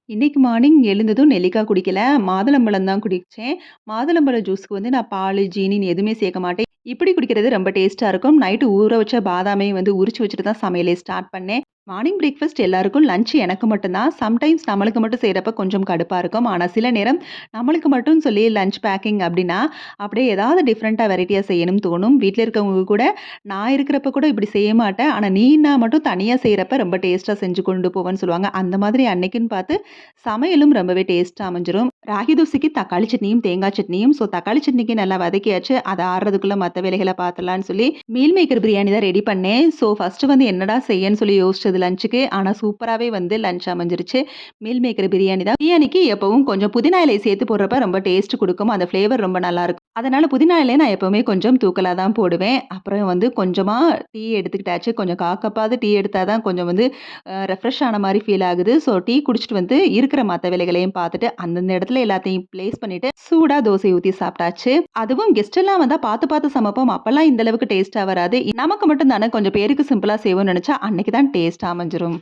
இன்னைக்கு மார்னிங் எழுந்ததும் நெல்லிக்காய் குடிக்கல. மாதுளம்பழம் தான் குடிச்சேன். மாதுளம்பழ ஜூஸ்க்கு வந்து நான் பாலு, ஜீனின்னு எதுவுமே சேர்க்க மாட்டேன். இப்படி குடிக்கிறது ரொம்ப டேஸ்ட்டா இருக்கும். நைட்டு ஊற வச்ச பாதாமையும் வந்து உரிச்சு வச்சுட்டு தான் சமையலே ஸ்டார்ட் பண்ணேன். மார்னிங் பிரேக்ஃபாஸ்ட் எல்லாருக்கும், லஞ்ச் எனக்கு மட்டும் தான். சம்டைம்ஸ் நம்மளுக்கு மட்டும் செய்றப்ப கொஞ்சம் கடுப்பா இருக்கும். ஆனா சில நேரம் நம்மளுக்கு மட்டும் சொல்லி லஞ்ச் பேக்கிங் அப்படின்னா, அப்படியே ஏதாவது டிஃப்ரெண்ட்டா வெரைட்டியா செய்யணும்னு தோணும். வீட்ல இருக்கவங்க கூட நான் இருக்கிறப்ப கூட இப்படி செய்ய மாட்டேன். ஆனா நீனா மட்டும் தனியா செய்றப்ப ரொம்ப டேஸ்ட்டா செஞ்சு கொண்டு போவேன்னு சொல்லுவாங்க. அந்த மாதிரி அன்னைக்குன்னு பார்த்து சமையலும் ரொம்பவே டேஸ்ட்டா அமைஞ்சிரும். ராகி தோசைக்கு தக்காளி சட்னியும், தேங்காய் சட்னியும். ஸோ தக்காளி சட்னிக்கு நல்லா வதக்கியாச்சு. அது ஆறுறதுக்குள்ள மத்த வேலைகள பார்த்துடலான்னு சொல்லி மீல் மேக்கர் பிரியாணி தான் ரெடி பண்ணேன். ஸோ ஃபர்ஸ்ட்டு வந்து என்னடா செய்யன்னு சொல்லி யோசிச்சது லஞ்சுக்கு. ஆனா சூப்பராவே வந்து லஞ்ச் அமைஞ்சிருச்சு. மீல் மேக்கர் பிரியாணி தான். பிரியாணிக்கு எப்பவும் கொஞ்சம் புதினா இலை சேர்த்து போடுறப்ப ரொம்ப டேஸ்ட் குடுக்கும். அந்த ஃப்ளேவர் ரொம்ப நல்லாருக்கும். அதனால புதினா இலைய நான் எப்பவுமே கொஞ்சம் தூக்கலா தான் போடுவேன். அப்புறம் வந்து கொஞ்சமா டீ எடுத்துக்கிட்டாச்சு. கொஞ்சம் 1/4 கப்பாவது டீ எடுத்தா தான் கொஞ்சம் வந்து ரெஃப்ரெஷ் ஆன மாரி ஃபீல் ஆகுது. ஸோ டீ குடிச்சிட்டு வந்து இருக்கிற மத்த வேலைகளையும் பார்த்துட்டு, அந்தந்த இடத்துல எல்லாத்தையும் பிளேஸ் பண்ணிட்டு, சூடா தோசை ஊத்தி சாப்பிட்டாச்சு. அதுவும் கெஸ்ட் எல்லாம் வந்தா பார்த்து பார்த்து சமைப்போம். அப்பலாம் இந்த அளவுக்கு டேஸ்ட்டா வராது. நமக்கு மட்டும் தானே கொஞ்சம் பேருக்கு சிம்பிளா செய்வோம்னு நெனச்சா, அன்னைக்கு தான் டேஸ்ட்டா அமைஞ்சிரும்.